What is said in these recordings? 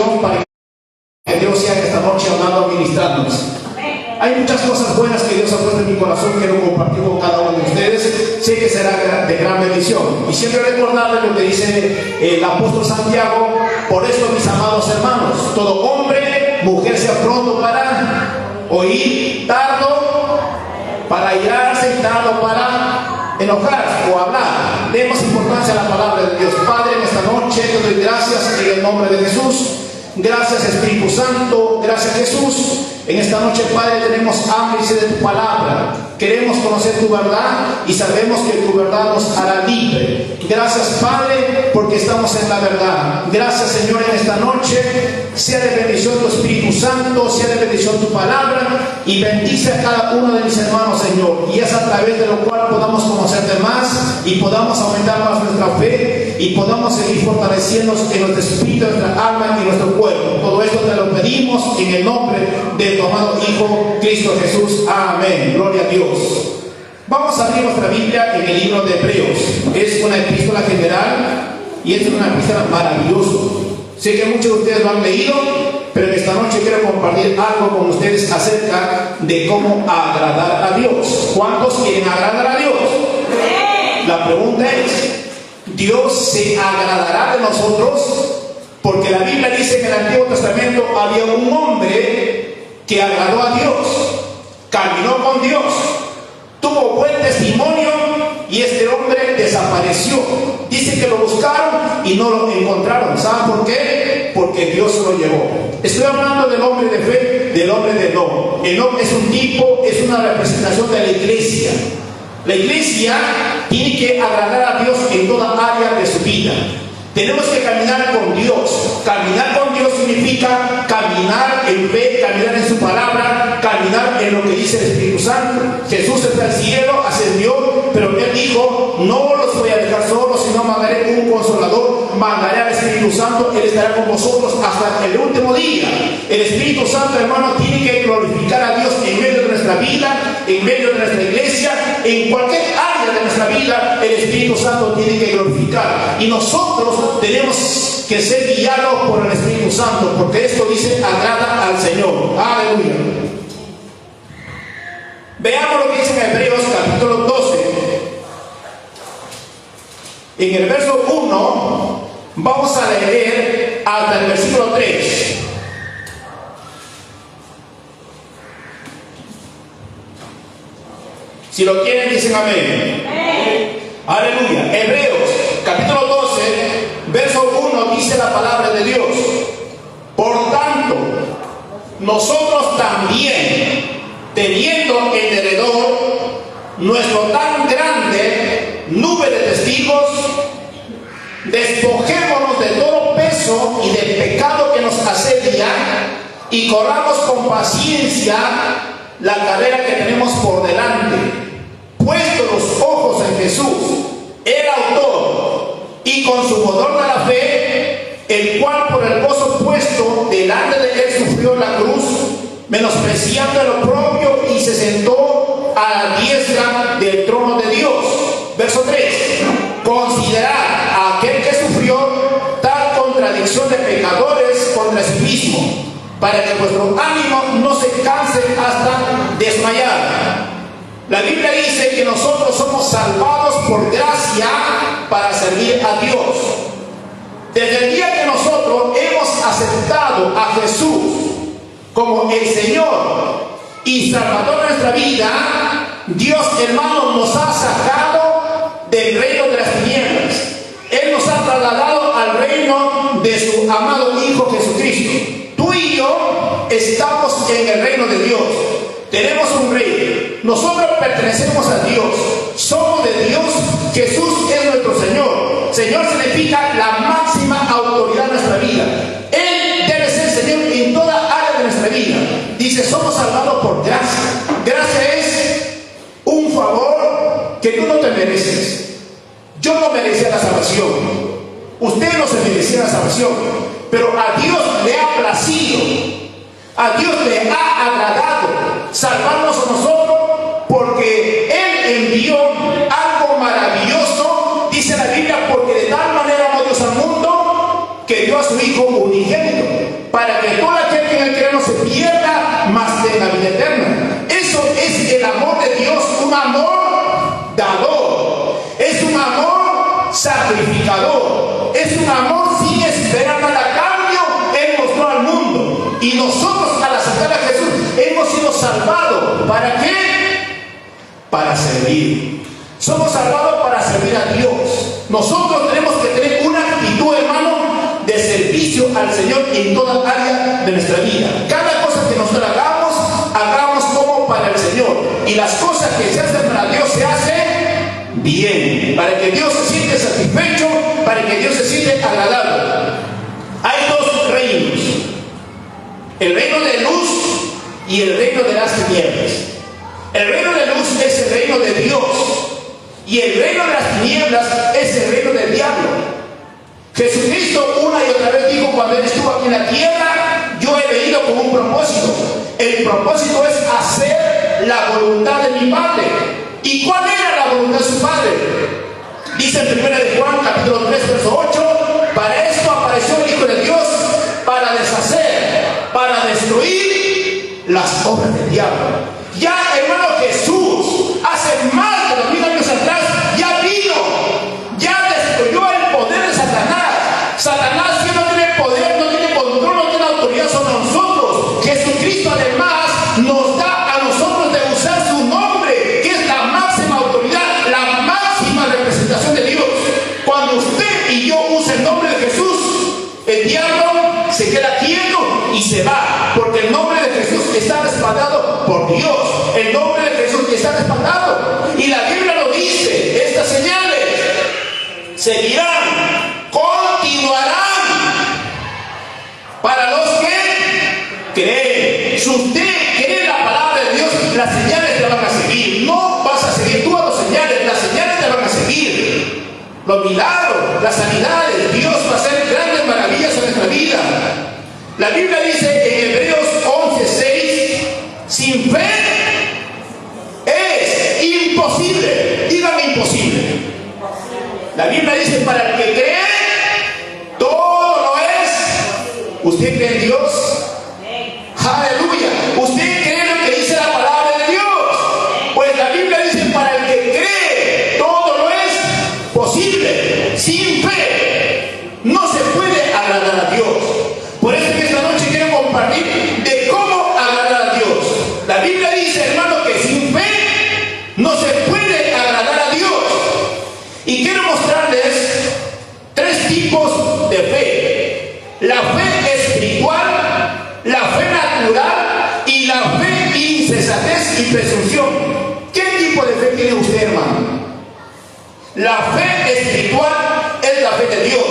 oración para que Dios sea esta noche hablando, ministrándonos. Hay muchas cosas buenas que Dios ha puesto en mi corazón, quiero compartir con cada uno de ustedes. Sé que será de gran bendición. Y siempre recordarles lo que dice el apóstol Santiago: por eso, mis amados hermanos, todo hombre, mujer sea pronto para oír, tardo para irarse y tardo para enojarse o hablar. Demos importancia a la palabra de Dios. Padre, en esta noche te doy gracias en el nombre de Jesús. Gracias, Espíritu Santo. Gracias, Jesús. En esta noche, Padre, tenemos hambre y sed de tu palabra. Queremos conocer tu verdad y sabemos que tu verdad nos hará libre. Gracias, Padre, porque estamos en la verdad. Gracias, Señor, en esta noche. Sea de bendición tu Espíritu Santo, sea de bendición tu palabra, y bendice a cada uno de mis hermanos, Señor. Y es a través de lo cual podamos conocerte más y podamos aumentar más nuestra fe y podamos seguir fortaleciéndonos en nuestro espíritu, en nuestra alma y en nuestro cuerpo. Todo esto te lo pedimos en el nombre de tu amado Hijo Cristo Jesús. Amén. Gloria a Dios. Vamos a abrir nuestra Biblia en el libro de Hebreos. Es una epístola general y es una epístola maravillosa. Sé que muchos de ustedes lo han leído, pero en esta noche quiero compartir algo con ustedes acerca de cómo agradar a Dios. ¿Cuántos quieren agradar a Dios? La pregunta es: ¿Dios se agradará de nosotros? Porque la Biblia dice que en el Antiguo Testamento había un hombre que agradó a Dios, caminó con Dios, tuvo buen testimonio, y este hombre desapareció. Dice que lo buscaron y no lo encontraron. ¿Saben por qué? Porque Dios se lo llevó. Estoy hablando del hombre de fe, del hombre de Enoc. Enoc es un tipo, es una representación de la iglesia. La iglesia tiene que agradar a Dios en toda área de su vida. Tenemos que caminar con Dios. Caminar con Dios significa caminar en fe, caminar en su palabra, caminar en lo que dice el Espíritu Santo. Jesús está al cielo, ascendió, pero Él dijo: no los voy a dejar solos, sino mandaré un consolador, mandaré al Espíritu Santo. Él estará con vosotros hasta el último día. El Espíritu Santo, hermano, tiene que glorificar a Dios en medio de nuestra vida, en medio de nuestra iglesia, en cualquier área de nuestra vida. El Espíritu Santo tiene que glorificar, y nosotros tenemos que ser guiados por el Espíritu Santo, porque esto dice: agrada al Señor. Aleluya. Veamos lo que dice en Hebreos capítulo 12. En el verso 1 vamos a leer hasta el versículo 3. Si lo quieren, dicen amén. Aleluya. Hebreos capítulo 12, verso 1, dice la palabra de Dios: por tanto, nosotros también, teniendo en derredor nuestro tan grande nube de testigos, despojémonos de todo peso y del pecado que nos asedia, y corramos con paciencia la carrera que tenemos por delante, puesto los ojos en Jesús, el autor y consumador de la fe, el cual por el gozo puesto delante de él sufrió la cruz, menospreciando lo propio, y se sentó a la diestra del trono de Dios. Verso 3: considerad a aquel que sufrió tal contradicción de pecadores contra sí mismo, para que vuestro ánimo no se canse hasta desmayar. La Biblia dice que nosotros somos salvados por gracia para servir a Dios. Desde el día que nosotros hemos aceptado a Jesús como el Señor y Salvador de nuestra vida, Dios, hermano, nos ha sacado del reino de las tinieblas. Él nos ha trasladado al reino de su amado Hijo Jesucristo. Tú y yo estamos en el reino de Dios. Tenemos un rey. Nosotros pertenecemos a Dios. Somos de Dios. Jesús es nuestro Señor. Señor significa la máxima autoridad de nuestra vida. Él debe ser Señor en toda área de nuestra vida. Dice: somos salvados por gracia. Gracia es un favor que tú no te mereces. Yo no merecía la salvación. Usted no se merecía la salvación. Pero a Dios le ha placido, a Dios le ha agradado salvarnos a nosotros, porque Él envió algo maravilloso. Dice la Biblia: porque de tal manera amó Dios al mundo que dio a su Hijo unigénito. para que todo aquel que en él cree no se pierda, mas tenga vida eterna. Eso es el amor de Dios, un amor dador, es un amor sacrificador, es un amor sin esperar nada a cambio. Él mostró al mundo, y nosotros al aceptar a Jesús hemos sido salvados. ¿Para qué? Para servir. Somos salvados para servir a Dios. Nosotros tenemos que tener una actitud, hermano, de servicio al Señor en toda área de nuestra vida. Cada cosa que nosotros hagamos, hagamos como para el Señor. Y las cosas que se hacen para Dios se hacen bien, para que Dios se siente satisfecho, para que Dios se siente agradable. Hay dos reinos: el reino de luz y el reino de las tinieblas. El reino de luz es el reino de Dios, y el reino de las tinieblas es el reino del diablo. Jesucristo una y otra vez dijo, cuando Él estuvo aquí en la tierra: yo he venido con un propósito. El propósito es hacer la voluntad de mi Padre. ¿Y cuál era la voluntad de su Padre? Dice en 1 de Juan, capítulo 3, verso 8: para esto apareció el Hijo de Dios, para deshacer, para destruir las obras del diablo. Ya, hermano, Jesús hace más de 2000 años atrás ya vino, ya destruyó el poder de Satanás. Satanás que no tiene poder, no tiene control, no tiene autoridad sobre nosotros. Jesucristo además nos da a nosotros de usar su nombre, que es la máxima autoridad, la máxima representación de Dios. Cuando usted y yo usen el nombre de Jesús, el diablo se queda quieto y se va, porque el nombre de Jesús está respaldado por Dios. El nombre de Jesús está respaldado, y la Biblia lo dice: estas señales seguirán, continuarán para los que creen. Si usted cree la palabra de Dios, las señales te van a seguir. No vas a seguir tú a las señales te van a seguir. Los milagros, las sanidades, Dios va a hacer grandes maravillas en nuestra vida. La Biblia dice en Hebreos 11:6: sin fe es imposible. Dígame imposible. La Biblia dice: para el que cree, todo lo es. ¿Usted cree en Dios? Aleluya. ¿Usted cree lo que dice la palabra de Dios? Pues la Biblia dice: para el que cree, todo lo es posible. Sin fe no se puede agradar a Dios. Por eso que esta noche quiero compartir de cómo agradar a Dios. La Biblia dice, hermano, que sin fe no se puede agradar a Dios. Y quiero mostrarles tres tipos de fe: la fe espiritual, la fe natural y la fe insensatez y presunción. ¿Qué tipo de fe tiene usted, hermano? La fe espiritual es la fe de Dios.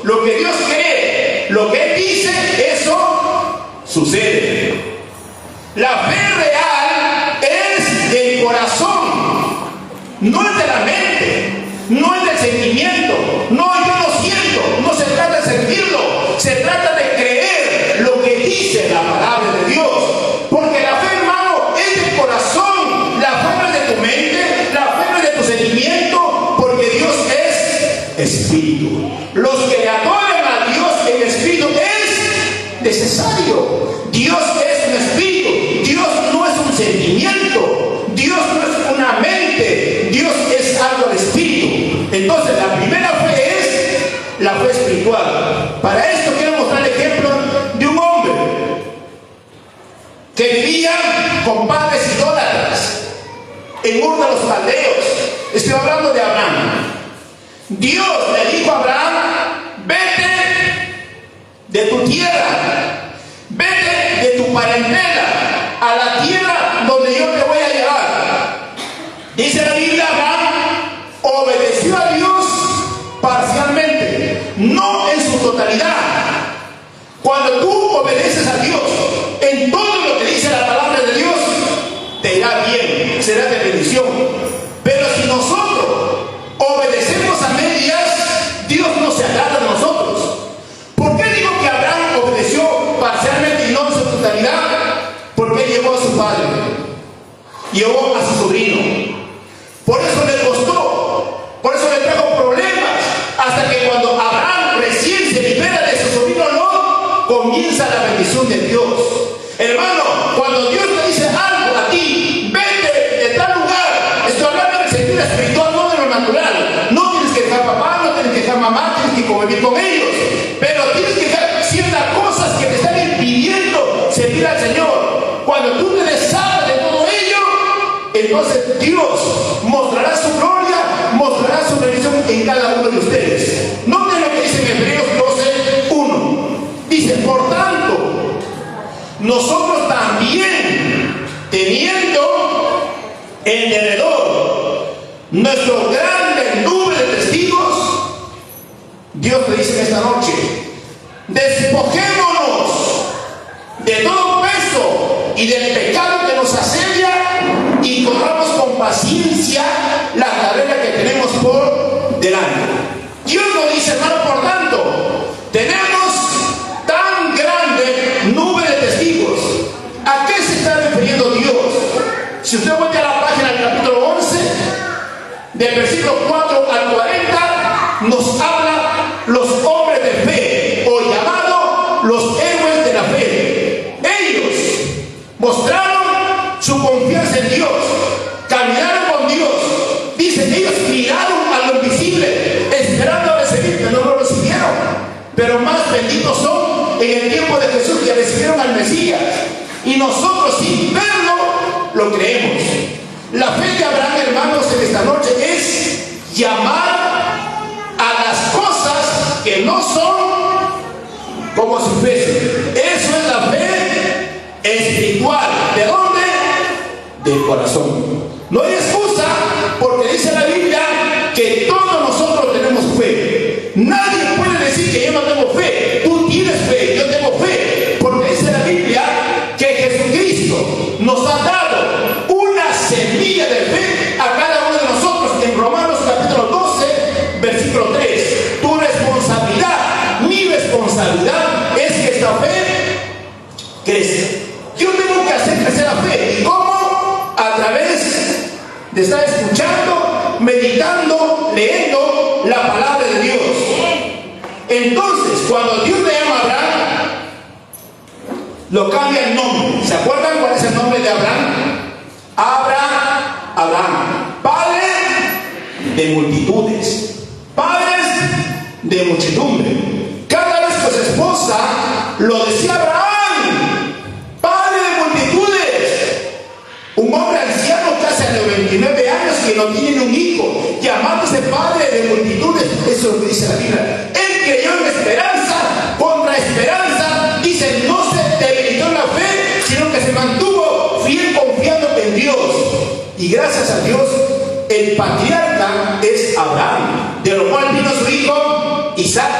Lo que Dios cree, lo que Él dice, eso sucede. La fe real es del corazón, no es de la mente, no es del sentimiento. No, yo lo siento. No se trata de sentirlo, se trata de creer lo que dice la palabra de Dios. Porque la fe, hermano, es del corazón. La fe no es de tu mente, la fe no es de tu sentimiento, porque Dios es espíritu. Los que adoran a Dios en espíritu es necesario. Dios es un espíritu. Dios no es un sentimiento. Dios no es una mente. Dios es algo de espíritu. Entonces, la primera fe es la fe espiritual. Para esto quiero mostrar el ejemplo de un hombre que vivía con padres idólatras en Ur de los Caldeos. Estoy hablando de Abraham. Dios le dijo a Abraham: vete de tu tierra, vete de tu parentela a la tierra donde yo te voy a llevar. Dice la Biblia: Abraham obedeció a Dios parcialmente, no en su totalidad. Cuando tú obedeces a Dios en todo lo que dice la palabra de Dios, te irá bien, será de bendición. Pero si nosotros obedecemos a medias, Dios no se agrada de nosotros. ¿Por qué digo que Abraham obedeció parcialmente y no en su totalidad? Porque él llevó a su padre, llevó a su sobrino. Por eso le costó, por eso le trajo problemas, hasta que cuando Abraham recién se libera de su sobrino Lot, comienza comienza la bendición de Dios. Hermano, cuando Dios te dice algo a ti, vete de tal lugar. Estoy hablando en el sentido espiritual, no de lo natural. No tienes que dejar papá, no tienes que dejar mamá, tienes que convivir con ellos. Pero tienes que dejar ciertas cosas que te están impidiendo servir al Señor. Cuando tú te deshagas de todo ello, entonces Dios mostrará su gloria, mostrará su bendición en cada uno de ustedes. Noten lo que dice en Hebreos 12:1. Dice, por tanto, nosotros también, teniendo en derredor nuestro grande nube de testigos, Dios te dice en esta noche, despojémonos de todo peso y del pecado que nos asedia y corramos con paciencia la carrera que tenemos por delante. Dios nos dice, hermano, por tanto, tenemos tan grande nube de testigos. ¿A qué se está refiriendo Dios? Si usted vuelve a la página del capítulo 11, del versículo 4 al 40, nos habla los hombres de fe, o llamados los héroes de la fe. Ellos mostraron su confianza en Dios, caminaron con Dios. Dicen, ellos miraron a lo invisible, esperando a recibir, pero no lo recibieron. Pero más benditos son en el tiempo de Jesús, que recibieron al Mesías. Y nosotros, sin verlo, lo creemos. La fe de Abraham, hermanos, en esta noche es llamar a las cosas que no son como si fuesen. Eso es la fe espiritual. ¿De dónde? Del corazón. No hay excusa, porque dice la Biblia que todos nosotros tenemos fe. Nadie puede decir que yo no tengo fe. Tú tienes fe, yo tengo fe, porque dice la Biblia que Jesucristo nos ha dado una semilla de fe a cada uno de nosotros. En Romanos capítulo 12, versículo 3. Tu responsabilidad, mi responsabilidad, es que esta fe crezca. Yo tengo que hacer crecer la fe. ¿Y cómo? A través de estar escuchando, meditando, leyendo la palabra de Dios. Entonces, cuando Dios le llama a Abraham, lo cambia el nombre. ¿Se acuerdan cuál es el nombre de Abraham? Abraham, padre de multitudes, padres de muchedumbre. Cada vez que su esposa lo decía Abraham, padre de multitudes, un hombre anciano casi a los 29 años que no tiene un hijo, llamándose padre de multitudes. Eso es lo que dice la Biblia. Él creyó en esperanza contra esperanza. Dice, no se debilitó en la fe, sino que se mantuvo fiel confiando en Dios. Y gracias a Dios, el patriarca es Abraham, de lo cual vino su hijo Isaac,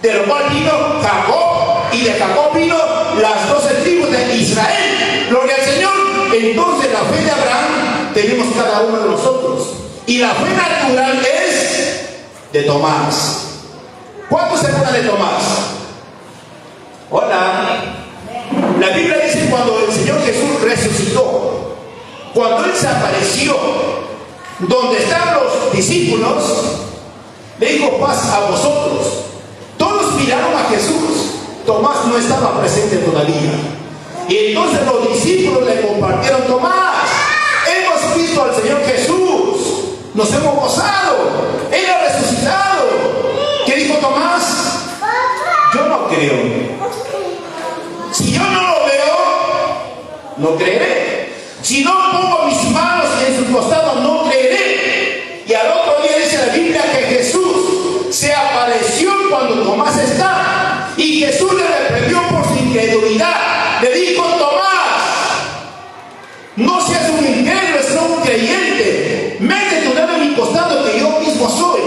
de lo cual vino Jacob, y de Jacob vino las 12 tribus de Israel. Gloria al Señor. Entonces la fe de Abraham tenemos cada uno de nosotros. Y la fe natural es de Tomás. ¿Cuántos se acuerdan de Tomás? Hola. La Biblia dice, cuando el Señor Jesús resucitó, cuando Él se apareció donde están los discípulos, le dijo, paz a vosotros. Todos miraron a Jesús. Tomás no estaba presente todavía. Y entonces los discípulos le compartieron, Tomás, hemos visto al Señor Jesús, nos hemos gozado, Él ha resucitado. ¿Qué dijo Tomás? Yo no creo. Si yo no lo veo, no creeré. Si no pongo mis manos en sus costados, no creeré. Y al otro día dice la Biblia que Jesús se apareció cuando Tomás está, y Jesús le reprendió por su incredulidad. Le dijo, Tomás, no seas un incrédulo, sino un creyente. Mete tu dedo en mi costado, que yo mismo soy.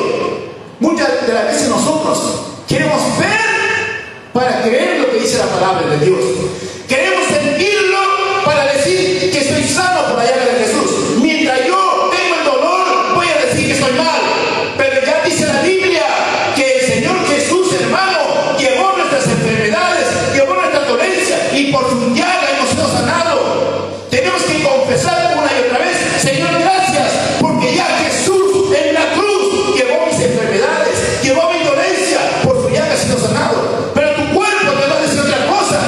Muchas de las veces nosotros queremos ver para creer lo que dice la palabra de Dios. Queremos sentirlo para decir que estoy sano por la llaga de Jesús. Mientras yo tengo el dolor, voy a decir que estoy mal. Pero ya dice la Biblia que el Señor Jesús, hermano, llevó nuestras enfermedades, llevó nuestras dolencias, y por su llaga hemos sido sanados. Tenemos que confesar una y otra vez, Señor, gracias, porque ya Jesús en la cruz llevó mis enfermedades, llevó mi dolencia, por su llaga he sido sanado. Pero tu cuerpo te va a decir otra cosa.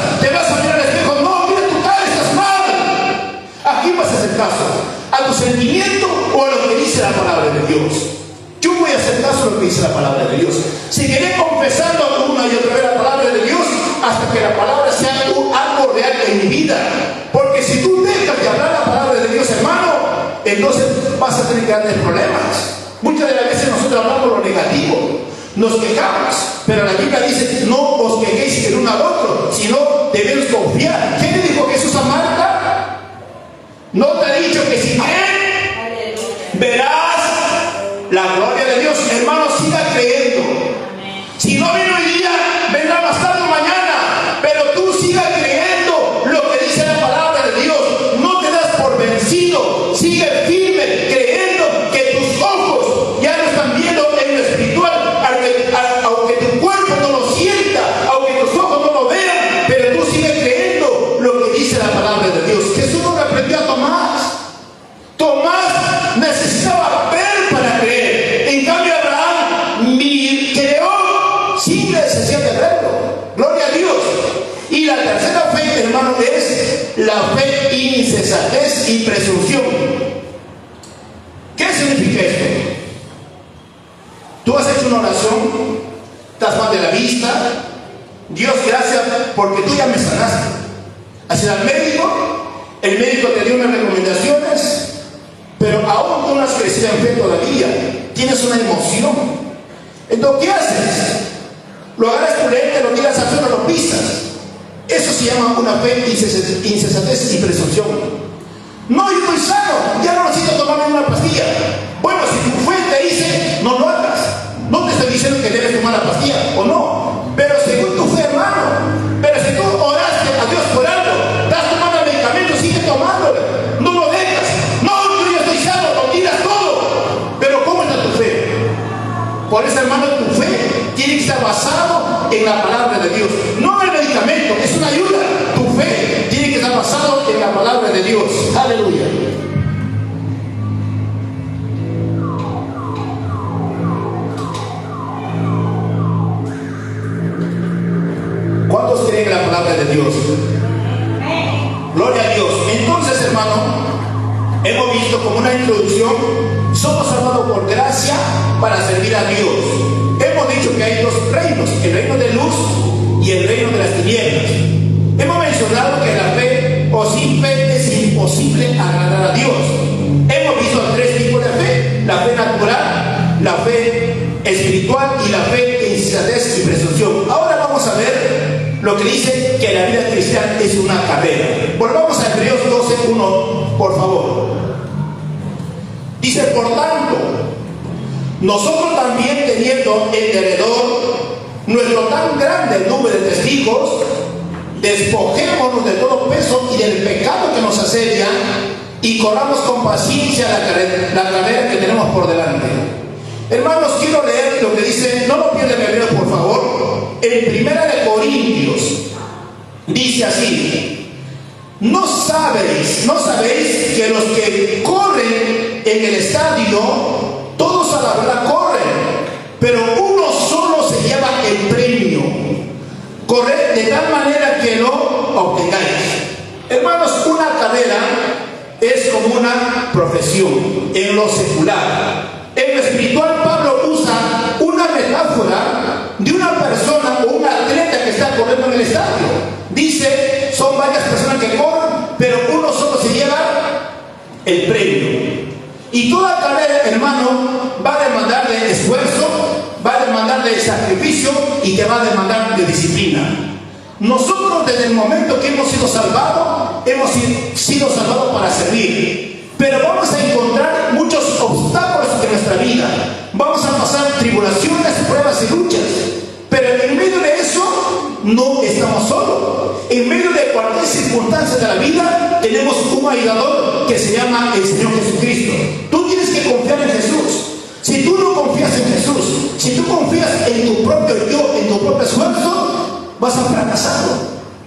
en mi vida. Porque si tú dejas de hablar la palabra de Dios, hermano, entonces vas a tener grandes problemas. Muchas de las veces nosotros hablamos lo negativo, nos quejamos, pero la Biblia dice: no os quejéis el uno al otro, sino debemos confiar. ¿Qué le dijo Jesús a Marta? ¿No te ha dicho que si crees verás la gloria de Dios? Hermano, siga creyendo. Si no viene hoy día, vendrá más tarde o mañana, pero tú siga creyendo lo que dice la palabra de Dios. No te das por vencido, sigue firme creyendo que tus ojos ya no están viendo en lo espiritual, aunque tu cuerpo no lo sienta, aunque tus ojos no lo vean, pero tú sigues creyendo lo que dice la palabra de Dios. Jesús no reprendió a Tomás. Tomás necesitaba ver para creer. En cambio, Abraham creó sin necesidad de verlo. Gloria a Dios. Y la tercera fe, hermano, es la fe insensatez y presunción. ¿Qué significa esto? Tú has hecho una oración, estás mal de la vista. Dios, gracias porque tú ya me sanaste. Has ido al médico, el médico te dio unas recomendaciones, pero aún tú no has crecido en fe todavía. Tienes una emoción. Entonces, ¿qué haces? Lo agarras tu lente, lo tiras al suelo, lo pisas. Eso se llama una fe insensatez y presunción. No, yo estoy sano, ya no necesito tomarme una pastilla. Bueno, si tu fe te dice, no lo hagas. No te estoy diciendo que debes tomar la pastilla o no, pero según tu fe, hermano. Pero si tú oraste a Dios por algo, estás tomando el medicamento, sigue tomándolo. No lo dejas. No, yo ya estoy sano, lo tiras todo. Pero ¿cómo está tu fe? Por eso, hermano, tu fe tiene que estar basado en la palabra de Dios. No el medicamento, es una ayuda. Tu fe tiene que estar basado en la palabra de Dios. Aleluya. ¿Cuántos creen en la palabra de Dios? Gloria a Dios. Entonces, hermano, hemos visto como una introducción: somos salvados por gracia para servir a Dios. Hemos dicho que hay dos reinos: el reino de luz y el reino de las tinieblas. Hemos mencionado que la fe o sin fe es imposible agradar a Dios. Hemos visto tres tipos de fe: la fe natural, la fe espiritual y la fe en insensatez y presunción. Ahora vamos a ver lo que dice que la vida cristiana es una carrera. Volvamos a Hebreos 12:1, por favor. Dice: por tanto, nosotros también, teniendo en derredor nuestro tan grande número de testigos, despojémonos de todo peso y del pecado que nos asedia, y corramos con paciencia la carrera que tenemos por delante. Hermanos, quiero leer lo que dice, no lo pierdan Hebreos, por favor, en 1 Corintios. Dice así: ¿No sabéis que los que corren en el estadio, todos a la verdad corren, pero uno solo se lleva el premio? Corred de tal manera que lo obtengáis. Hermanos, una carrera es como una profesión en lo secular. En lo espiritual, Pablo usa una metáfora de una persona o un atleta que está corriendo en el estadio. Dice: son varias personas que corren, pero uno solo se lleva el premio. Y toda carrera, hermano, va a demandar de esfuerzo, va a demandar de sacrificio y te va a demandar de disciplina. Nosotros, desde el momento que hemos sido salvados para servir, pero vamos a encontrar muchos obstáculos en nuestra vida. Vamos a pasar tribulaciones, pruebas y luchas, pero en medio de eso no estamos solos. En medio de cualquier circunstancia de la vida tenemos un ayudador que se llama el Señor Jesucristo. Tú tienes que confiar en Jesús. Si tú no confías en Jesús, si tú confías en tu propio yo, en tu propio esfuerzo, vas a fracasar.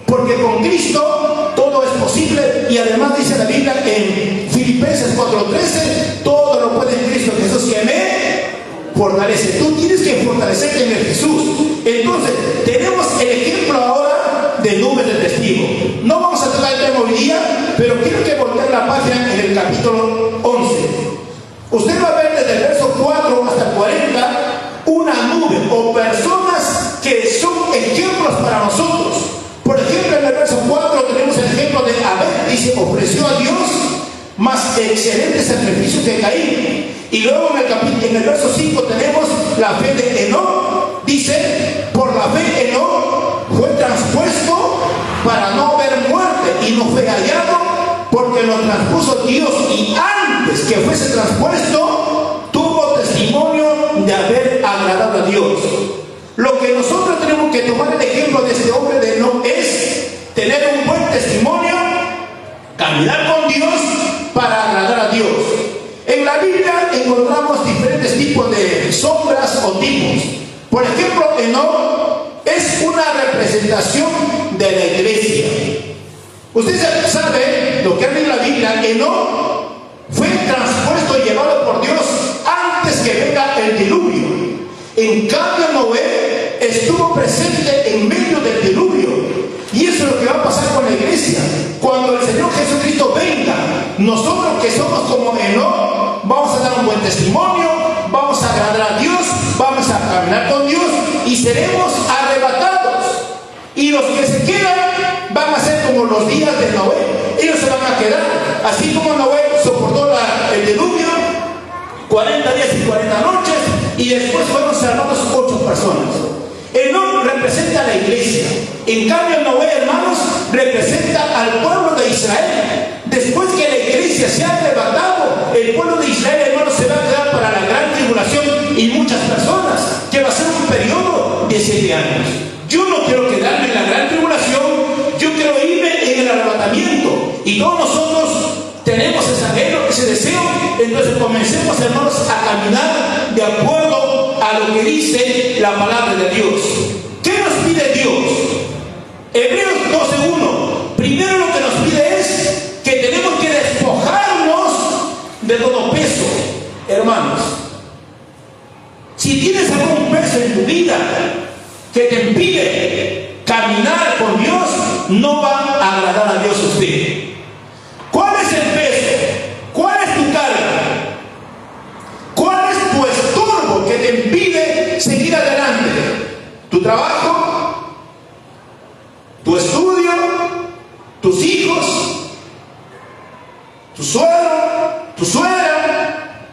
Porque con Cristo todo es posible, y además dice la Biblia en Filipenses 4:13: todo lo puede en Cristo Jesús que me fortalece. Tú tienes que fortalecerte en el Jesús. Entonces, tenemos el ejemplo ahora de nubes de testigos. No vamos a tocar el tema hoy día, pero quiero que volteen la página en el capítulo 11. Usted va a ver desde el verso 4 hasta el 40 una nube o personas que son ejemplos para nosotros. Por ejemplo, en el verso 4 tenemos el ejemplo excelente sacrificio de Caín. Y luego en el verso 5 tenemos la fe de Enoc. Dice, por la fe Enoc fue transpuesto para no ver muerte y no fue hallado, porque lo transpuso Dios, y antes que fuese transpuesto tuvo testimonio de haber agradado a Dios. Lo que nosotros tenemos que tomar el ejemplo de este hombre de Enoc es tener un buen testimonio, caminar con Dios para agradar a Dios. En la Biblia encontramos diferentes tipos de sombras o tipos. Por ejemplo, Enoc es una representación de la iglesia. Usted sabe lo que habla en la Biblia. Enoc fue transpuesto y llevado por Dios antes que venga el diluvio. En cambio, Noé estuvo presente en medio del diluvio. Y eso es lo que va a pasar con la iglesia. Cuando el Señor Jesucristo venga, nosotros que somos como Enoc, vamos a dar un buen testimonio, vamos a agradar a Dios, vamos a caminar con Dios y seremos arrebatados. Y los que se quedan van a ser como los días de Noé. Ellos se van a quedar. Así como Noé soportó el diluvio, 40 días y 40 noches, y después fueron salvados 8 personas. Enoc representa a la iglesia. En cambio, Noé, hermanos, representa al pueblo de Israel. Después que la iglesia se ha arrebatado, el pueblo de Israel, hermanos, se va a quedar para la gran tribulación y muchas personas, que va a ser un periodo de 7 años. Yo no quiero quedarme en la gran tribulación, yo quiero irme en el arrebatamiento. Y todos nosotros tenemos ese anhelo, ese deseo. Entonces comencemos, hermanos, a caminar de acuerdo a lo que dice la palabra de Dios. ¿Qué nos pide Dios? Hebreos 12:1. Primero lo que nos pide es que tenemos que despojarnos de todo peso. Hermanos, si tienes algún peso en tu vida que te impide caminar con Dios, no va a agradar a Dios usted. ¿Cuál es el peso? ¿Cuál es tu carga? ¿Cuál es tu estorbo que te impide seguir adelante? ¿Tu trabajo? ¿Tu estudio? ¿Tus hijos? ¿Tu suegro? ¿Tu suegra?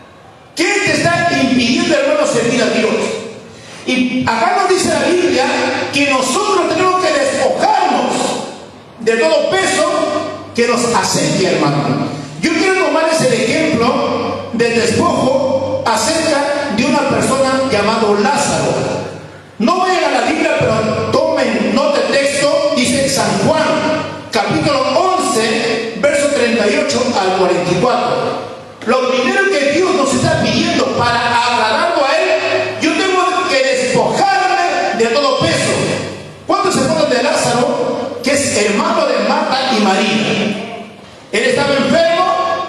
¿Qué te está impidiendo, hermano, servir a Dios? Y acá nos dice la Biblia que nosotros tenemos que despojarnos de todo peso que nos asedia, hermano. Yo quiero tomarles el ejemplo del despojo acerca de una persona llamado Lázaro. No vayan a la Biblia, pero tomen nota del texto. Dice San Juan, capítulo 11, verso 38 al 44. Lo primero que Dios nos está pidiendo para agradarlo a Él, yo tengo que despojarme de todo peso. ¿Cuántos se acuerdan de Lázaro, que es hermano de Marta y María? Él estaba enfermo,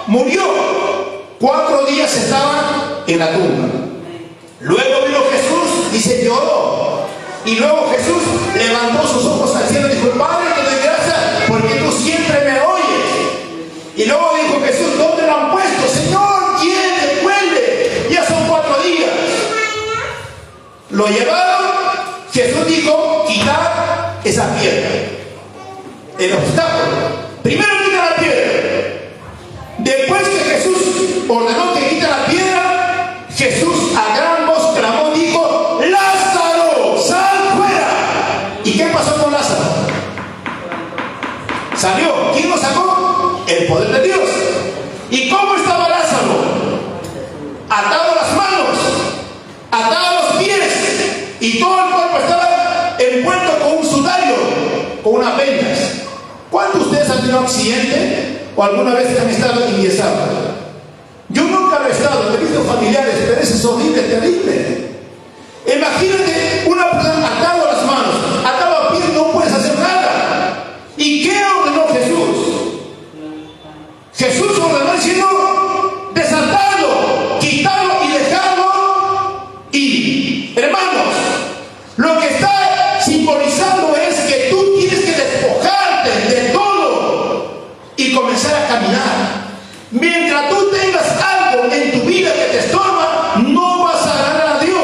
murió. 4 días estaba en la tumba. Luego vino Jesús y se lloró. Y luego Jesús levantó sus ojos al cielo y dijo: Padre, te doy gracias porque tú siempre me oyes. Y luego dijo Jesús: ¿dónde lo han puesto? Señor, ¿quién le puede? Ya son 4 días. Lo llevaron. Jesús dijo: quitad esa piedra. El obstáculo. Primero quita la piedra. Después que Jesús ordenó que quita la piedra, Jesús a gran voz clamó, dijo: Lázaro, sal fuera. ¿Y qué pasó con Lázaro? Salió. ¿Quién lo sacó? El poder de Dios. ¿Y cómo estaba Lázaro? Atado a las manos, atado a los pies, y todo el cuerpo estaba envuelto con un sudario, con unas vendas. ¿Cuántos de ustedes han tenido un accidente o alguna vez han estado enyesados? Yo nunca lo he estado, he visto familiares, pero eso es horrible, terrible. Imagínate una persona atado a las manos, atado a pies, no puedes hacer nada. ¿Y qué ordenó Jesús? Jesús ordenó diciendo: desatarlo, quitarlo y dejarlo. Y, hermanos, lo que está simbolizando es que tú tienes que despojarte de todo y comenzar a caminar. Mientras tú tengas algo en tu vida que te estorba, no vas a agradar a Dios.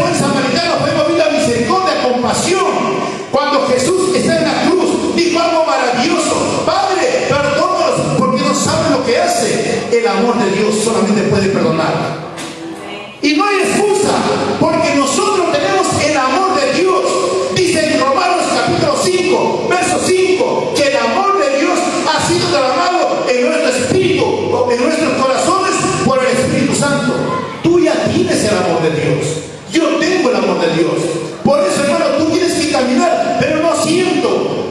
buen samaritano podemos ver la misericordia, compasión. Cuando Jesús está en la cruz, dijo algo maravilloso: Padre, perdónalos porque no saben lo que hace. El amor de Dios solamente puede perdonar. Y no hay excusa, porque nosotros tenemos el amor de Dios. Dice en Romanos capítulo 5, verso 5, que el amor de Dios ha sido derramado en nuestro espíritu, en nuestros corazones, por el Espíritu Santo. Tú ya tienes el amor de Dios. Yo tengo el amor de Dios. Por eso, hermano, tú tienes que caminar, pero no siento.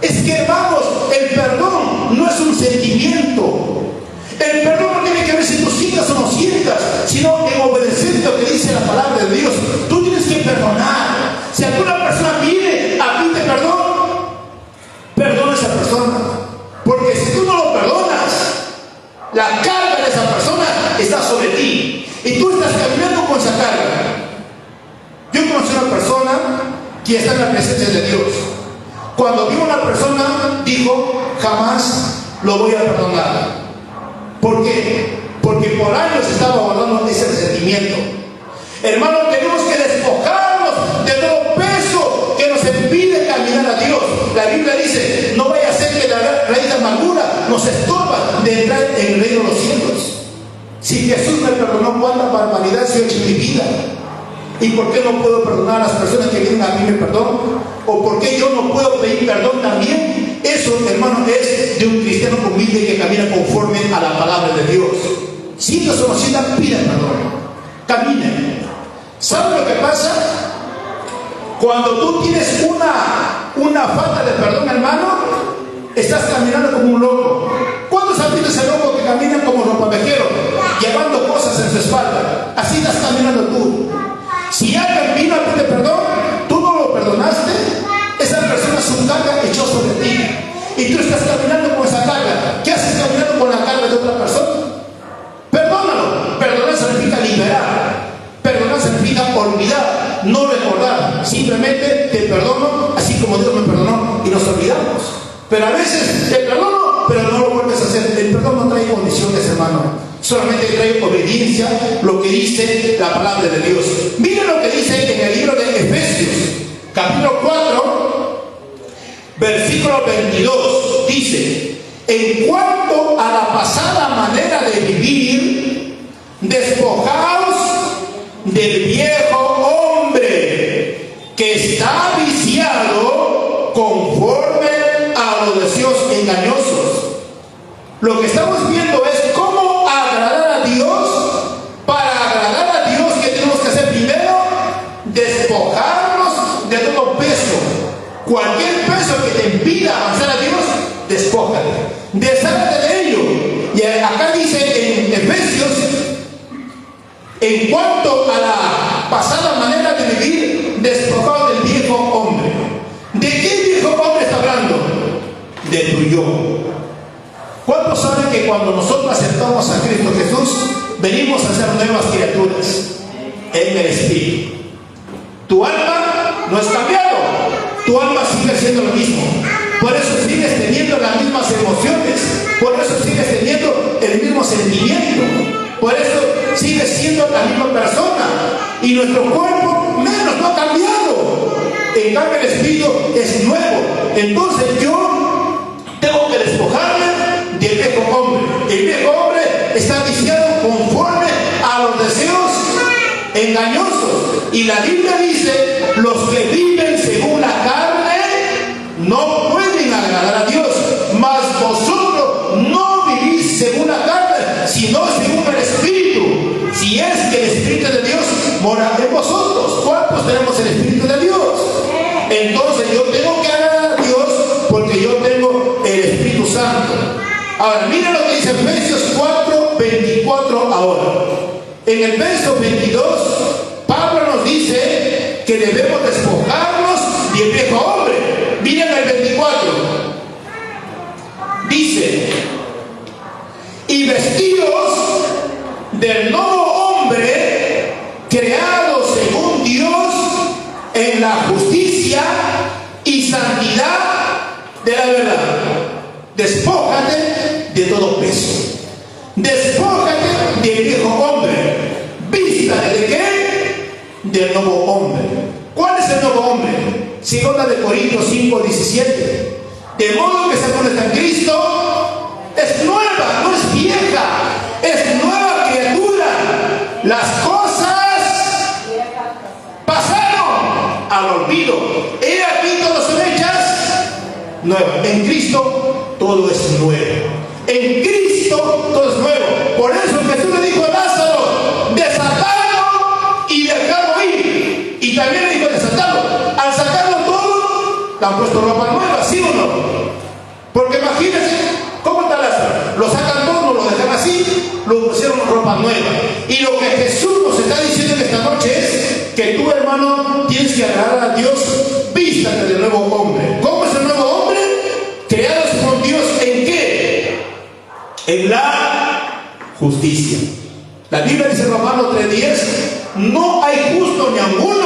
Es que, hermanos, el perdón no es un sentimiento. El perdón no tiene que ver si tú sientas o no sientas, sino en obedecer lo que dice la palabra de Dios. Tú tienes que perdonar. Si alguna persona viene a pedirte perdón, perdona a esa persona. Porque si tú no lo perdonas, la carga de esa persona está sobre ti. Y tú estás caminando con esa carga. Yo conocí a una persona que está en la presencia de Dios. Cuando vio a una persona, dijo: jamás lo voy a perdonar. ¿Por qué? Porque por años estaba guardando ese resentimiento. Hermano, tenemos que despojarnos de todo peso que nos impide caminar a Dios. La Biblia dice: no vaya a ser que la raíz de amargura nos estorba de entrar en el reino de los cielos. Si Jesús me perdonó, cuánta barbaridad se ha hecho en mi vida. ¿Y por qué no puedo perdonar a las personas que vienen a pedirme perdón? ¿O por qué yo no puedo pedir perdón también? Eso, hermano, es de un cristiano humilde que camina conforme a la palabra de Dios. Si o no sientas, pida perdón. Caminen. ¿Sabes lo que pasa? Cuando tú tienes una falta de perdón, hermano, estás caminando como un loco. ¿Cuántos han visto ese loco que camina como ropavejero, llevando cosas en su espalda? Así estás caminando tú. Si alguien vino a pedirte perdón, tú no lo perdonaste, esa persona su carga echó sobre ti. Y tú estás caminando con esa carga. ¿Qué haces caminando con la carga de otra persona? Perdónalo. Perdonar significa liberar. Perdonar significa olvidar, no recordar. Simplemente te perdono, así como Dios me perdonó, y nos olvidamos. Pero a veces te perdono, pero no lo vuelves a hacer. El perdón no trae condiciones, hermano. Solamente trae obediencia, lo que dice la palabra de Dios. Miren lo que dice en el libro de Efesios, capítulo 4, versículo 22. Dice: en cuanto a la pasada manera de vivir, despojaos del viejo hombre que está viciado conforme a los deseos engañosos. Lo que estamos viendo es cómo agradar a Dios. Para agradar a Dios, ¿qué tenemos que hacer primero? Despojarnos de todo peso. Cualquier peso que te impida avanzar a Dios, despójate, deshazte de ello. Y acá dice en Efesios: en cuanto a la pasada manera de vivir, despojado del viejo hombre. ¿De qué viejo hombre está hablando? De tu yo. ¿Cuántos saben que cuando nosotros aceptamos a Cristo Jesús, venimos a ser nuevas criaturas en el Espíritu? Tu alma no es cambiado, tu alma sigue siendo lo mismo. Por eso sigues teniendo las mismas emociones, por eso sigues teniendo el mismo sentimiento, por eso sigues siendo la misma persona. Y nuestro cuerpo menos no ha cambiado. En cambio el Espíritu es nuevo. Entonces yo tengo que despojarme del viejo hombre. El viejo hombre está viciado conforme a los deseos engañosos. Y la Biblia dice: los que viven según la carne no pueden agradar a Dios. Mas vosotros no vivís según la carne, sino según el Espíritu. Si es que el Espíritu de Dios mora en vosotros. ¿Cuántos tenemos el Espíritu de Dios? Entonces yo tengo que agradar a Dios porque yo tengo el Espíritu Santo. Ahora, miren lo que dice Efesios 4, 24 ahora. En el verso 22, Pablo nos dice que debemos despojarnos del viejo hombre. Miren el 24. Dice: y vestidos del nuevo hombre, creado según Dios en la justicia y santidad de la verdad. Despójate de todo peso. Despójate del viejo hombre. Vístale de qué? del nuevo hombre. ¿Cuál es el nuevo hombre? Segunda de Corintios 5:17. De modo que según está en Cristo, es nueva, no es vieja, es nueva criatura. Las cosas pasaron al olvido. He aquí todas son hechas nuevas. En Cristo todo es nuevo. En Cristo todo es nuevo. Por eso Jesús le dijo a Lázaro, desatadlo y dejadlo ir. Y también le dijo desatadlo. Al sacarlo todo, le han puesto ropa nueva, ¿sí o no? Porque imagínense, ¿cómo está Lázaro? Lo sacan todo, lo dejan así, lo pusieron ropa nueva. Y lo que Jesús nos está diciendo en esta noche es que tú, hermano, tienes que agradar a Dios, vístate del nuevo hombre. ¿Cómo es el nuevo hombre? Creados por Dios, ¿en qué? En la justicia. La Biblia dice en Romanos 3:10, no hay justo ni alguno.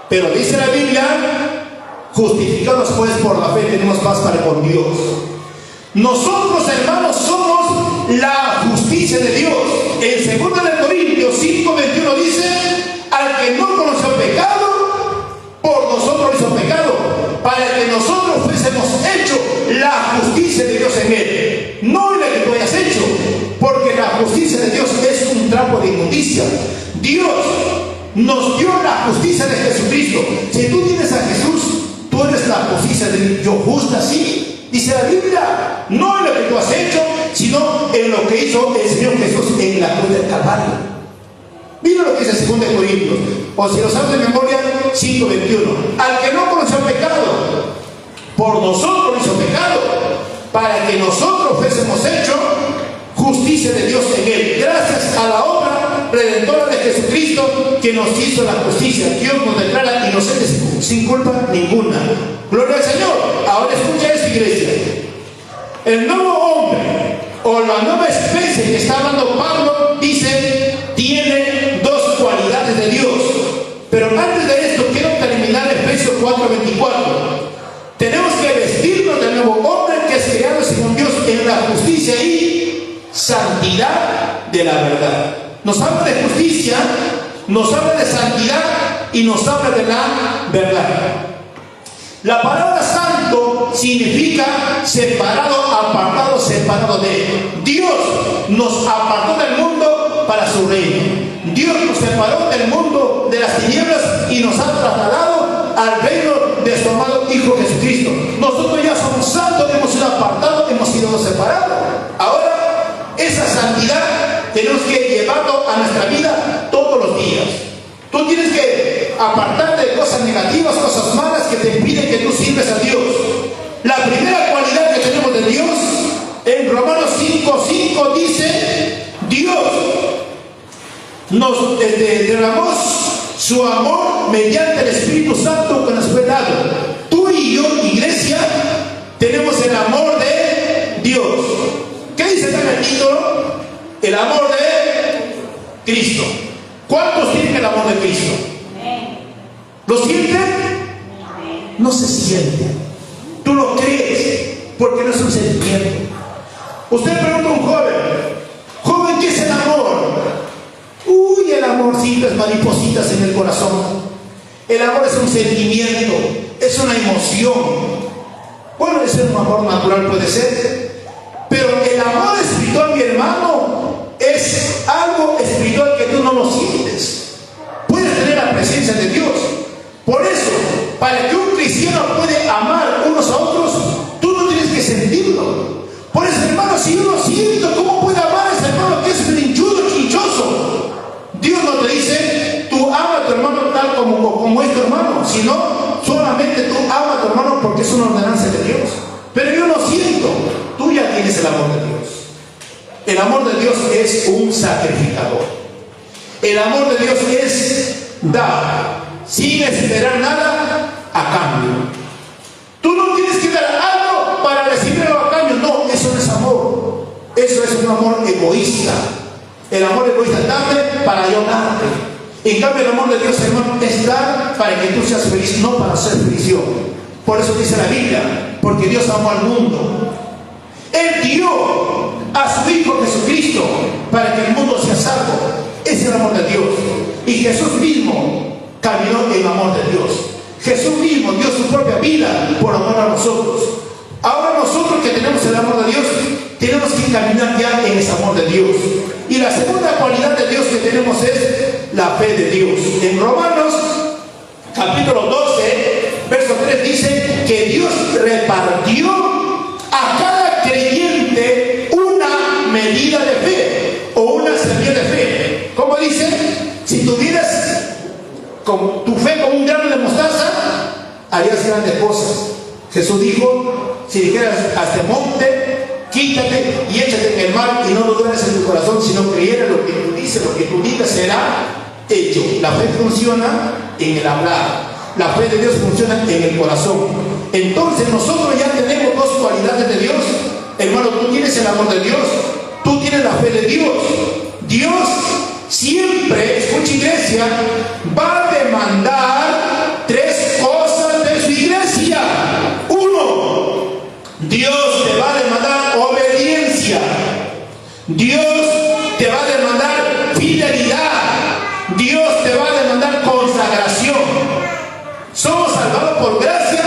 Pero dice la Biblia, justificados pues por la fe tenemos paz para con Dios. Nosotros, hermanos, somos la justicia de Dios. En 2 de Corintios 5:21 dice, al que no conoció pecado, por nosotros hizo pecado, para que nosotros fuésemos hechos la justicia de Dios en él. No la que tú hayas hecho, porque la justicia de Dios es un trapo de inmundicia. Dios nos dio la justicia de Jesucristo. Si tú tienes a Jesús, tú eres la justicia de Dios. Yo justa, sí, dice la Biblia, no en lo que tú has hecho, sino en lo que hizo el Señor Jesús en la cruz del Calvario. Mira lo que dice 2 de Corintios, o si lo sabes de memoria, 5:21. Al que no conoció pecado, por nosotros hizo pecado, para que nosotros fuésemos hechos justicia de Dios en él. Gracias a la obra redentora de Jesucristo, que nos hizo la justicia. Dios nos declara inocentes sin culpa ninguna. Gloria al Señor. Ahora escucha esto, iglesia. El nuevo hombre, o la nueva especie que está hablando Pablo, dice, tiene dos cualidades de Dios. Pero antes de esto, quiero terminar Efesios 4:24. Tenemos que vestirnos del nuevo hombre que es creado según Dios en la justicia y santidad de la verdad. Nos habla de justicia, nos habla de santidad y nos habla de la verdad. La palabra santo significa separado, apartado, separado de él. Dios nos apartó del mundo para su reino. Dios nos separó del mundo de las tinieblas y nos ha trasladado al reino de su amado Hijo Jesucristo. Nosotros ya somos santos, hemos sido apartados, hemos sido separados. Ahora, esa santidad tenemos que llevarlo a nuestra vida todos los días. Tú tienes que apartarte de cosas negativas, cosas malas que te impiden que tú sirves a Dios. La primera cualidad que tenemos de Dios, en Romanos 5:5 dice, Dios nos derramó su amor mediante el Espíritu Santo que nos fue dado. Tú y yo, iglesia, tenemos el amor de Dios. ¿Qué dice acá en el título? El amor de Cristo. ¿Cuántos tienen el amor de Cristo? ¿Lo sienten? No se siente. Tú lo crees porque no es un sentimiento. Usted pregunta a un joven, ¿qué es el amor? Uy, el amorcito es maripositas en el corazón. El amor es un sentimiento, es una emoción. Bueno, es un amor natural, puede ser, pero el amor espiritual, mi hermano, es algo espiritual que tú no lo sientes. Puedes tener la presencia de Dios. Por eso, para que un cristiano pueda amar unos a otros, tú no tienes que sentirlo. Por eso, hermano, si yo lo siento, ¿cómo puede amar a ese hermano que es brinchudo, chinchoso? Dios no te dice, tú ama a tu hermano tal como es tu hermano, sino solamente tú ama a tu hermano porque es una ordenanza de Dios. Pero yo lo siento, tú ya tienes el amor de Dios. El amor de Dios es un sacrificador. El amor de Dios es dar sin esperar nada a cambio. Tú no tienes que dar algo para recibirlo a cambio. No, eso no es amor. Eso es un amor egoísta. El amor egoísta es dame para yo darte. En cambio, el amor de Dios, hermano, es dar para que tú seas feliz, no para ser feliz yo. Por eso dice la Biblia, porque Dios amó al mundo. Él dio a su Hijo Jesucristo para que el mundo sea salvo. Ese es el amor de Dios. Y Jesús mismo caminó en amor de Dios. Jesús mismo dio su propia vida por amor a nosotros. Ahora nosotros que tenemos el amor de Dios, tenemos que caminar ya en ese amor de Dios. Y la segunda cualidad de Dios que tenemos es la fe de Dios. En Romanos capítulo 12, verso 3 dice que Dios repartió a cada creyente una medida de fe o una semilla de fe. ¿Cómo dice? Si tuvieras con tu fe como un grano de mostaza, harías grandes cosas. Jesús dijo, si dijeras a este monte, quítate y échate en el mar, y no lo dudes en tu corazón, sino creyeras lo que tú dices, lo que tú digas será hecho. La fe funciona en el hablar. La fe de Dios funciona en el corazón. Entonces nosotros ya tenemos dos cualidades de Dios. Hermano, tú tienes el amor de Dios, tú tienes la fe de Dios. Dios siempre, escucha iglesia, va a demandar tres cosas de su iglesia. Uno, Dios te va a demandar obediencia. Dios te va a demandar fidelidad. Dios te va a demandar consagración. Somos salvados por gracia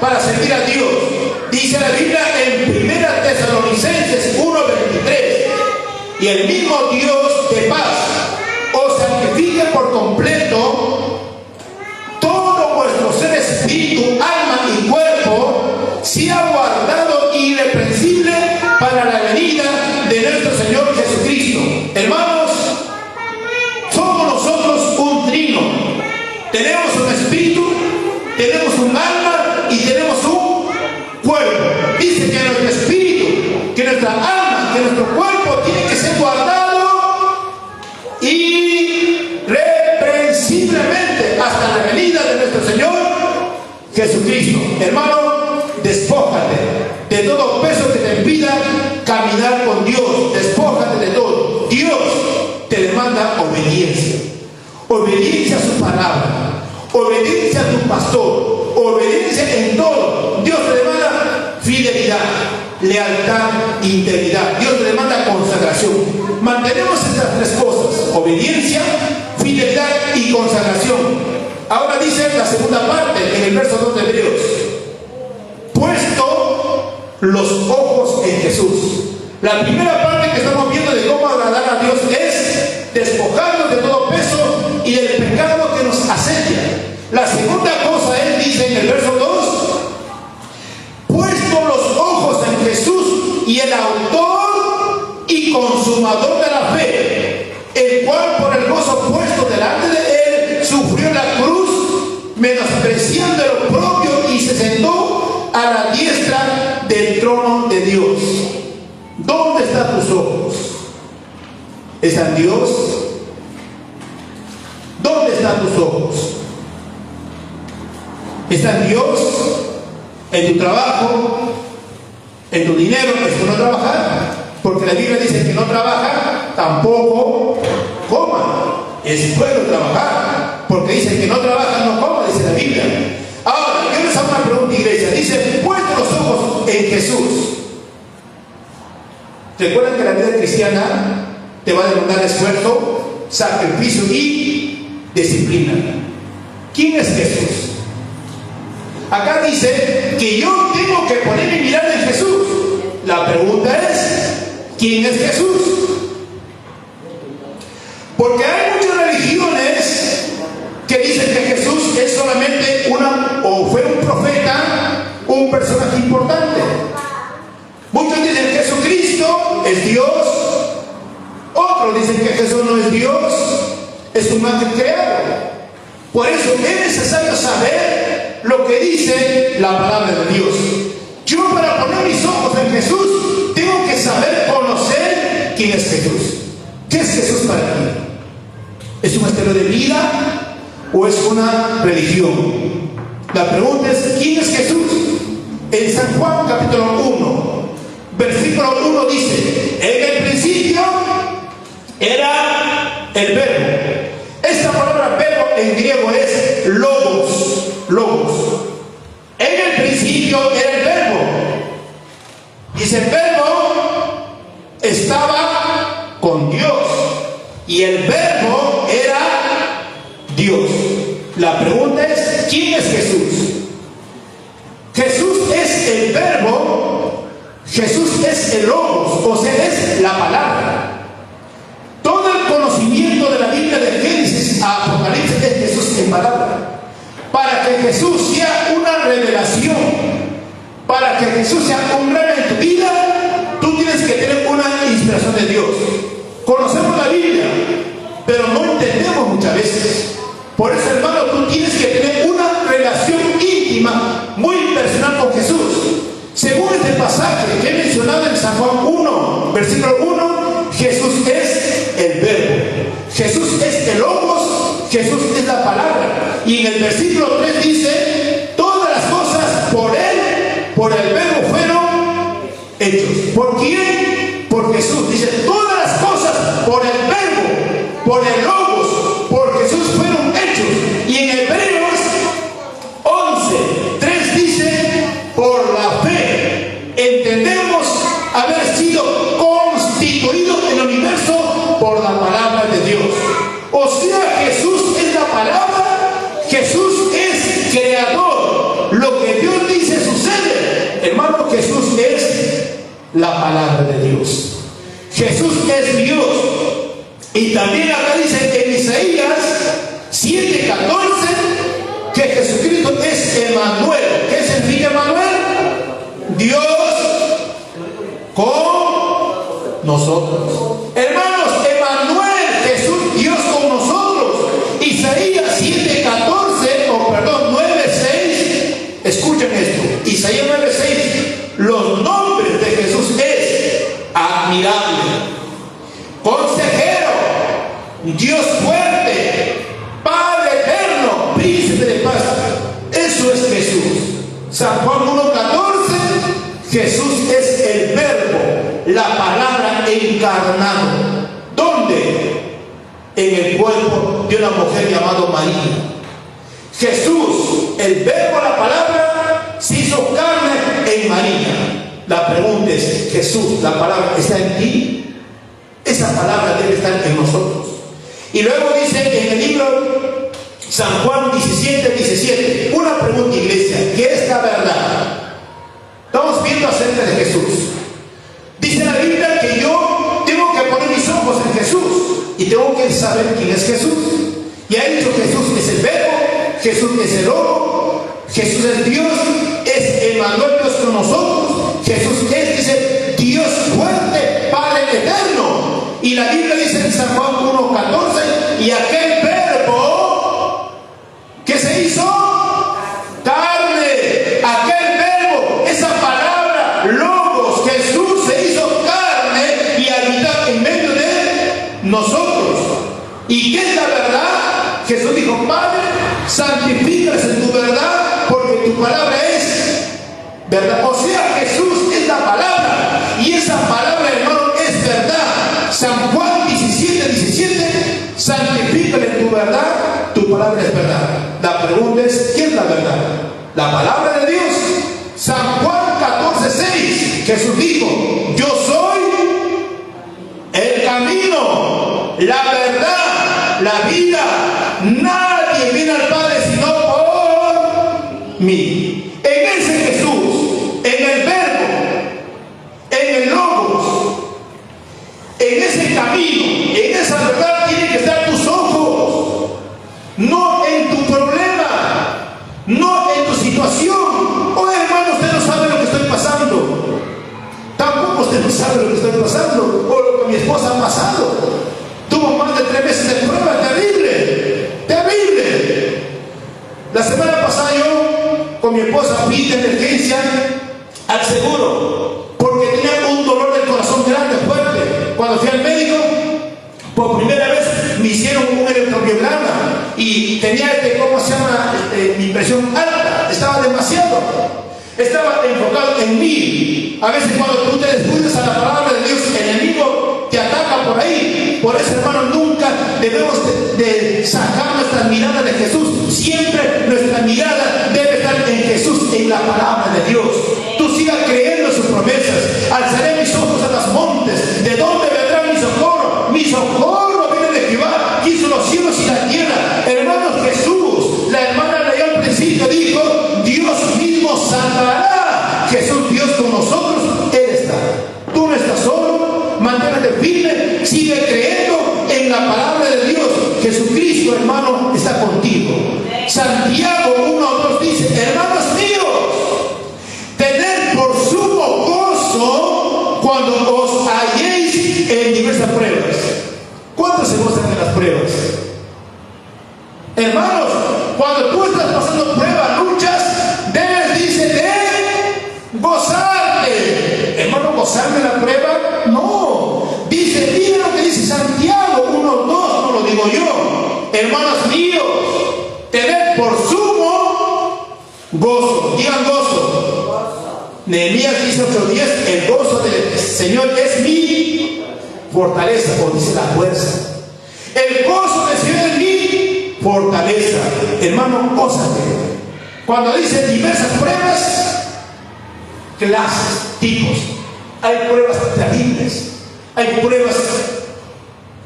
para servir a Dios. Dice la Biblia en 1 Tesalonicenses 1:23. Y el mismo Dios de paz os santifique por completo todo vuestro ser, espíritu, alma y cuerpo, sea guardado irreprensible para la venida de nuestro Señor Jesucristo. Hermanos, somos nosotros un trino. Tenemos un espíritu, tenemos un alma y tenemos un cuerpo. Dice que nuestro espíritu, que nuestra alma, que nuestro cuerpo tiene que ser guardado irreprensiblemente hasta la venida de nuestro Señor Jesucristo. Hermano, despójate de todo peso que te impida caminar con Dios. Despójate de todo. Dios te demanda obediencia. Obediencia a su palabra. Obediencia a tu pastor. Obediencia en todo. Dios te demanda fidelidad, lealtad, integridad. Dios te demanda consagración. Mantenemos estas tres cosas: obediencia, fidelidad y consagración. Ahora dice la segunda parte en el verso 2 de Hebreos: puesto los ojos en Jesús. La primera parte que estamos viendo de cómo agradar a Dios es despojarnos de todo peso y del pecado que nos asedia. La segunda cosa es, dice en el verso 2, puesto los ojos en Jesús, y el autor y consumador de la fe, el cual por el gozo puesto delante de él sufrió la cruz, menospreciando lo propio, y se sentó a la diestra del trono de Dios. ¿Dónde están tus ojos? ¿Está en Dios? ¿Dónde están tus ojos? ¿Está en Dios? ¿En tu trabajo? ¿En tu dinero? ¿Es que no trabajar? Porque la Biblia dice que no trabaja, tampoco coma. Es bueno trabajar, porque dice que no trabaja, no coma, dice la Biblia. Ahora, yo les hago una pregunta, iglesia. Dice, puesto los ojos en Jesús. Recuerden que la vida cristiana te va a demandar esfuerzo, sacrificio y disciplina. ¿Quién es Jesús? Acá dice que yo tengo que poner mi mirada en Jesús. La pregunta es, ¿quién es Jesús? Porque hay muchas religiones que dicen que Jesús es solamente o fue un profeta, un personaje importante. Muchos dicen que Jesucristo es Dios. Otros dicen que Jesús no es Dios, es un ángel creado. Por eso es necesario saber lo que dice la palabra de Dios. Yo, para poner mis ojos en Jesús, tengo que saber conocer quién es Jesús. ¿Qué es Jesús para ti? ¿Es un estilo de vida o es una religión? La pregunta es, ¿quién es Jesús? En San Juan capítulo 1, versículo 1 dice, en el principio era el verbo. Esta palabra verbo en griego es logos. Logos. En el principio era el verbo. Dice, el verbo estaba con Dios y el verbo era La pregunta es, ¿quién es Jesús? Jesús es el verbo, Jesús es el logos, o sea, es la palabra. Todo el conocimiento de la Biblia de Génesis a Apocalipsis es Jesús en palabra. Para que Jesús sea una revelación, para que Jesús sea un rey en tu vida, tú tienes que tener una inspiración de Dios. Conocemos la Biblia, pero no entendemos muchas veces. Por eso, hermano, tú tienes que tener una relación íntima, muy personal con Jesús. Según este pasaje que he mencionado en San Juan 1, versículo 1, Jesús es el verbo, Jesús es el logos, Jesús es la palabra. Y en el versículo 3 dice, todas las cosas por Él, por el verbo fueron hechos. ¿Por quién? Por Jesús. Dice, todas las cosas por el verbo, por el logos, por Jesús fueron hechos. Y en Hebreos 11:3 dice, por la fe entendemos haber sido constituidos en el universo por la palabra de Dios. O sea, Jesús es la palabra, Jesús es creador. Lo que Dios dice sucede. Hermano, Jesús es la palabra de Dios. Jesús es Dios. Y también acá dice en Isaías 7:14 que Jesucristo es Emmanuel. ¿Qué significa Emmanuel? Dios con nosotros. Hermanos, Emmanuel, Jesús, Dios con nosotros. Isaías 9:6. Escuchen esto. Isaías 9:6. Los nombres de Jesús es admirable, consejero, Dios fuerte, Padre eterno, príncipe de paz. Eso es Jesús. San Juan 1:14, Jesús es el verbo, la palabra encarnado. ¿Dónde? En el cuerpo de una mujer llamada María. Jesús, el verbo, la palabra, se hizo carne en María. La pregunta es, Jesús, la palabra, ¿está en ti? Esa palabra debe estar en nosotros. Y luego dice en el libro San Juan 17:17, una pregunta, iglesia, ¿qué es la verdad? Estamos viendo acerca de Jesús. Dice la Biblia que yo tengo que poner mis ojos en Jesús y tengo que saber quién es Jesús. Y ha dicho, Jesús es el verbo, Jesús es el logo, Jesús es Dios, es Emmanuel, Dios con nosotros. Jesús es, dice, Dios fuerte, Padre eterno. Y la Biblia dice en San Juan 1:14, y aquel verbo que se hizo carne, aquel verbo, esa palabra, logos, Jesús se hizo carne y habitó en medio de nosotros. ¿Y qué es la verdad? Jesús dijo, Padre, santifícase en tu verdad, porque tu palabra es verdad. O sea, Jesús es la palabra, y esa palabra, hermano, es verdad. San Juan 17:17, santifícale en tu verdad, tu palabra es verdad. La pregunta es, ¿quién es la verdad? La palabra de Dios. San Juan 14:6, Jesús dijo, yo soy el camino, la verdad, la vida. Nadie viene al Padre sino por mí. En ese Jesús, en el verbo, en el logos, en ese camino, en esa verdad tienen que estar tus ojos. No en tu problema, no en tu situación. Oh, hermano, usted no sabe lo que estoy pasando. Tampoco usted no sabe lo que estoy pasando, o lo que mi esposa ha pasado. Tuvo más de 3 meses de prueba, terrible, terrible. La semana pasada yo con mi esposa fui de emergencia al seguro porque tenía un dolor del corazón grande, fuerte. Cuando fui al médico, por primera vez me hicieron un electrocardiograma y tenía ¿cómo se llama? Mi presión alta, estaba demasiado. Estaba enfocado en mí. A veces cuando tú te descuidas a la palabra de Dios, el enemigo te ataca por ahí. Por eso, hermano, nunca debemos de sacar nuestra mirada de Jesús. Siempre nuestra mirada debe estar en Jesús, en la palabra de Dios. Tú sigas creyendo en sus promesas. Alzaré mis ojos a los montes. ¿De dónde vendrá mi socorro? Mi socorro viene de Jehová, que hizo los cielos y la tierra. Hermanos, Jesús, Santiago 1:2 dice: hermanos míos, tened por sumo gozo cuando os halléis en diversas pruebas. ¿Cuántos se gozan en las pruebas? Hermanos, cuando tú estás pasando pruebas, luchas, debes, dice, de gozarte. Hermano, ¿gozarme en la prueba? No. Dice, mira lo que dice Santiago 1:2, no lo digo yo. Hermanos míos, tened por sumo gozo. Digan gozo. Nehemías 18:10, el gozo del Señor es mi fortaleza, o dice la fuerza. El gozo del Señor es mi fortaleza. Hermano, gózate. Cuando dice diversas pruebas, clases, tipos, hay pruebas terribles, hay pruebas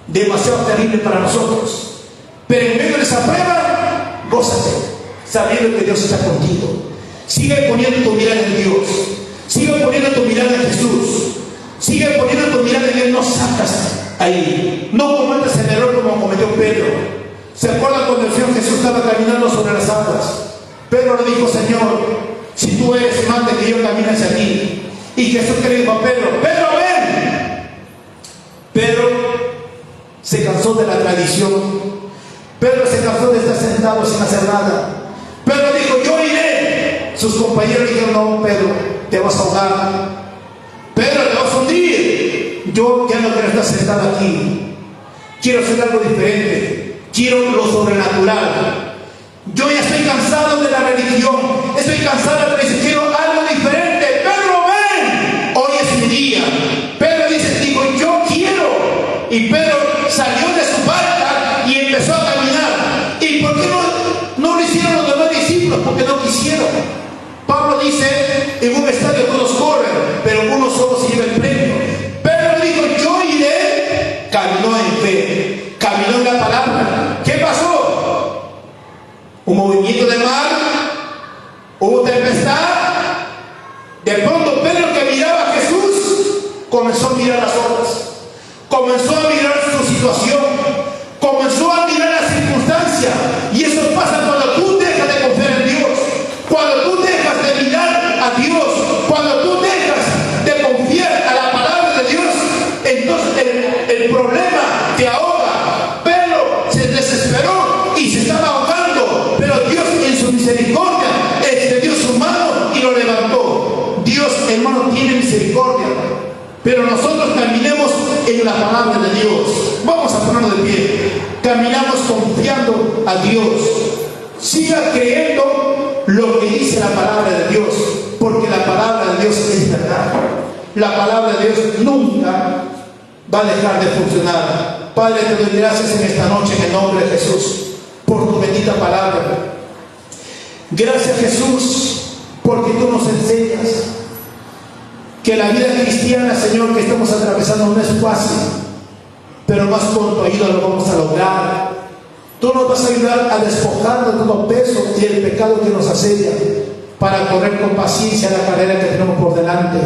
demasiado terribles para nosotros, pero en medio de esa prueba, gózate, sabiendo que Dios está contigo. Sigue poniendo tu mirada en Dios, sigue poniendo tu mirada en Jesús, sigue poniendo tu mirada en Él. No sacas ahí, no cometas el error como cometió Pedro. ¿Se acuerdan cuando el Señor Jesús estaba caminando sobre las aguas? Pedro le dijo: Señor, si tú eres, manda que yo camine hacia ti. Y Jesús le dijo a Pedro: Pedro, ven. Pedro se cansó de la tradición. Pedro se cansó de estar sentado sin hacer nada. Pedro dijo: yo iré. Sus compañeros dijeron: no, Pedro, te vas a ahogar. Pedro, te vas a hundir. Yo ya no quiero estar sentado aquí. Quiero hacer algo diferente. Quiero lo sobrenatural. Yo ya estoy cansado de la religión. Estoy cansado de la tradición. Quiero algo diferente. Pedro, ven. Hoy es mi día. Pedro dijo: yo quiero. Y Pedro salió de su barca y empezó a caminar. ¿Y por qué no lo hicieron los demás discípulos? Porque no quisieron. Pablo dice: en un estadio todos corren, pero uno solo se lleva el premio. Pedro dijo: yo iré. Caminó en fe, caminó en la palabra. ¿Qué pasó? Un movimiento de mar, hubo tempestad. De pronto Pedro, que miraba a Jesús, comenzó a mirar las olas, comenzó a mirar su situación, comenzó a mirar las circunstancias. Y eso pasa cuando tú dejas de confiar en Dios, cuando tú dejas de mirar a Dios, cuando tú dejas de confiar a la palabra de Dios. Entonces el problema te ahoga. Pedro se desesperó y se estaba ahogando, pero Dios en su misericordia extendió su mano y lo levantó. Dios, hermano, tiene misericordia, pero nosotros caminemos en la palabra de Dios. Vamos a ponernos de pie. Caminamos confiando a Dios. Siga creyendo lo que dice la palabra de Dios, porque la palabra de Dios es verdad. La palabra de Dios nunca va a dejar de funcionar. Padre, te doy gracias en esta noche en el nombre de Jesús por tu bendita palabra. Gracias, Jesús, porque tú nos enseñas que la vida cristiana, Señor, que estamos atravesando no es fácil, pero más con tu ayuda lo vamos a lograr. Tú nos vas a ayudar a despojarnos de todo peso y el pecado que nos asedia, para correr con paciencia la carrera que tenemos por delante.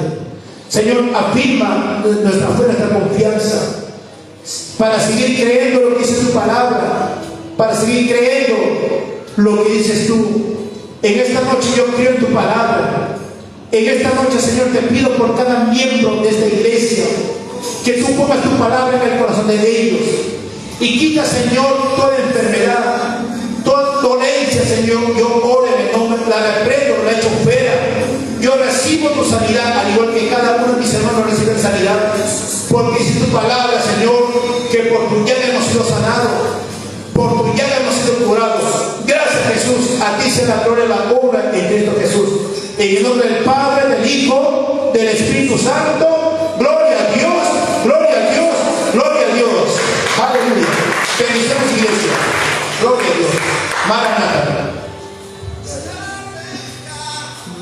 Señor, afirma nuestra fe, nuestra confianza, para seguir creyendo lo que dice tu palabra, para seguir creyendo lo que dices tú. En esta noche yo creo en tu palabra. En esta noche, Señor, te pido por cada miembro de esta iglesia, que tú pongas tu palabra en el corazón de ellos y quita, Señor, toda enfermedad, toda dolencia, Señor. Yo oro en el nombre, la reprendo, la echo fuera. Yo recibo tu sanidad, al igual que cada uno de mis hermanos recibe sanidad, porque dice tu palabra, Señor, que por tu llaga hemos sido sanados, por tu llaga hemos sido curados. Gracias, Jesús. A ti sea la gloria y la honra en Cristo Jesús. En el nombre del Padre, del Hijo, del Espíritu Santo. Gloria a Dios, gloria a Dios, gloria a Dios. Aleluya. Bendicemos, iglesia. Gloria a Dios. Maranatha.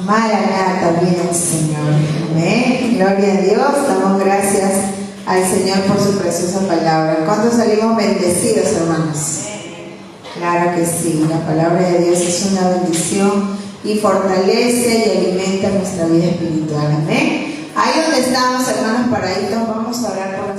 Maranatha, viene el Señor. Amén. Gloria a Dios. Damos gracias al Señor por su preciosa palabra. ¿Cuántos salimos bendecidos, hermanos? Claro que sí. La palabra de Dios es una bendición y fortalece y alimenta nuestra vida espiritual. Amén. Ahí donde estamos, hermanos paraditos, vamos a orar por